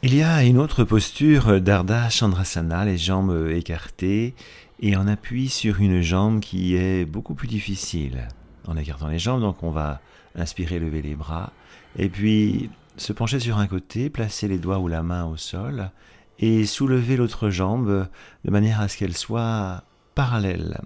Il y a une autre posture d'Ardha Chandrasana, les jambes écartées et on appuie sur une jambe qui est beaucoup plus difficile. En écartant les jambes, donc on va inspirer, lever les bras et puis se pencher sur un côté, placer les doigts ou la main au sol et soulever l'autre jambe de manière à ce qu'elle soit parallèle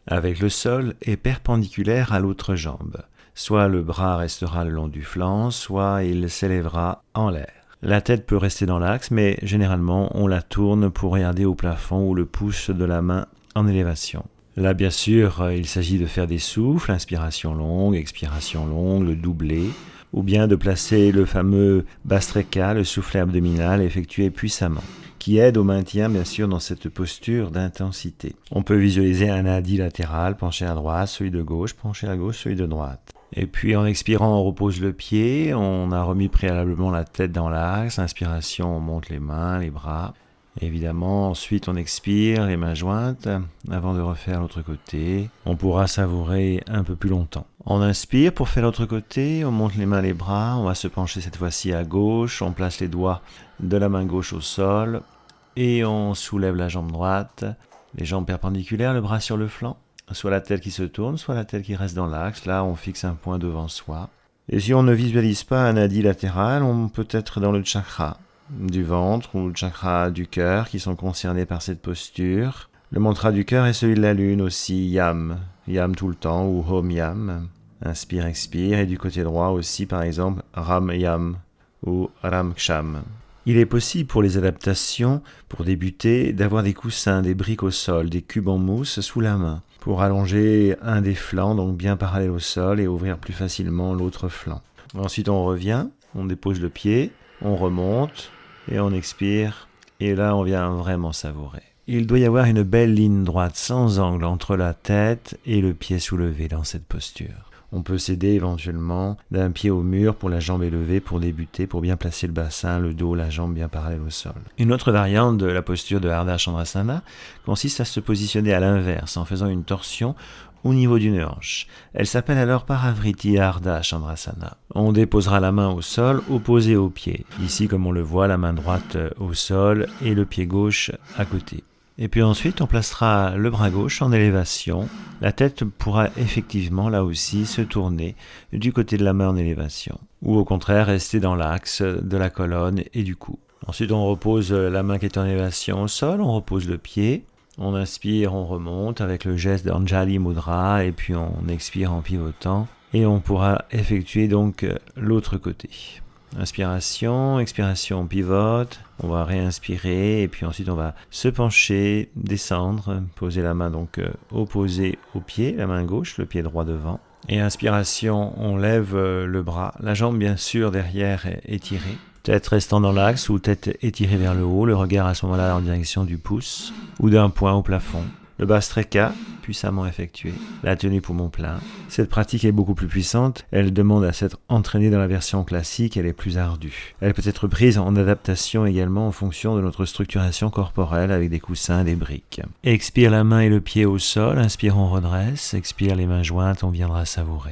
avec le sol et perpendiculaire à l'autre jambe. Soit le bras restera le long du flanc, soit il s'élèvera en l'air. La tête peut rester dans l'axe, mais généralement on la tourne pour regarder au plafond ou le pouce de la main en élévation. Là, bien sûr, il s'agit de faire des souffles, inspiration longue, expiration longue, le doublé, ou bien de placer le fameux Bhastrika, le soufflet abdominal, effectué puissamment, qui aide au maintien, bien sûr, dans cette posture d'intensité. On peut visualiser un nadi latéral, penché à droite, celui de gauche, penché à gauche, celui de droite. Et puis en expirant, on repose le pied, on a remis préalablement la tête dans l'axe, inspiration, on monte les mains, les bras. Évidemment, ensuite on expire, les mains jointes, avant de refaire l'autre côté. On pourra savourer un peu plus longtemps. On inspire pour faire l'autre côté, on monte les mains, les bras, on va se pencher cette fois-ci à gauche, on place les doigts de la main gauche au sol et on soulève la jambe droite, les jambes perpendiculaires, le bras sur le flanc. Soit la tête qui se tourne, soit la tête qui reste dans l'axe. Là, on fixe un point devant soi. Et si on ne visualise pas un nadi latéral, on peut être dans le chakra du ventre ou le chakra du cœur qui sont concernés par cette posture. Le mantra du cœur est celui de la lune aussi, Yam. Yam tout le temps ou Hom Yam. Inspire, expire. Et du côté droit aussi, par exemple, Ram Yam ou Ram Ksham. Il est possible pour les adaptations, pour débuter, d'avoir des coussins, des briques au sol, des cubes en mousse sous la main, pour allonger un des flancs, donc bien parallèle au sol, et ouvrir plus facilement l'autre flanc. Ensuite, on revient, on dépose le pied, on remonte, et on expire, et là, on vient vraiment savourer. Il doit y avoir une belle ligne droite sans angle entre la tête et le pied soulevé dans cette posture. On peut s'aider éventuellement d'un pied au mur pour la jambe élevée pour débuter, pour bien placer le bassin, le dos, la jambe bien parallèle au sol. Une autre variante de la posture de Ardha Chandrasana consiste à se positionner à l'inverse en faisant une torsion au niveau d'une hanche. Elle s'appelle alors Paravriti Ardha Chandrasana. On déposera la main au sol opposée au pied. Ici, comme on le voit, la main droite au sol et le pied gauche à côté. Et puis ensuite, on placera le bras gauche en élévation. La tête pourra effectivement, là aussi, se tourner du côté de la main en élévation. Ou au contraire, rester dans l'axe de la colonne et du cou. Ensuite, on repose la main qui est en élévation au sol, on repose le pied. On inspire, on remonte avec le geste d'Anjali Mudra et puis on expire en pivotant. Et on pourra effectuer donc l'autre côté. Inspiration, expiration, on pivote, on va réinspirer et puis ensuite on va se pencher, descendre, poser la main donc opposée au pied, la main gauche, le pied droit devant. Et inspiration, on lève le bras, la jambe bien sûr derrière est étirée, tête restant dans l'axe ou tête étirée vers le haut, le regard à ce moment-là en direction du pouce ou d'un point au plafond. Le Bhastrika, puissamment effectué, la tenue poumon plein. Cette pratique est beaucoup plus puissante, elle demande à s'être entraînée dans la version classique, elle est plus ardue. Elle peut être prise en adaptation également en fonction de notre structuration corporelle avec des coussins, des briques. Expire la main et le pied au sol, inspire on redresse, expire les mains jointes, on viendra savourer.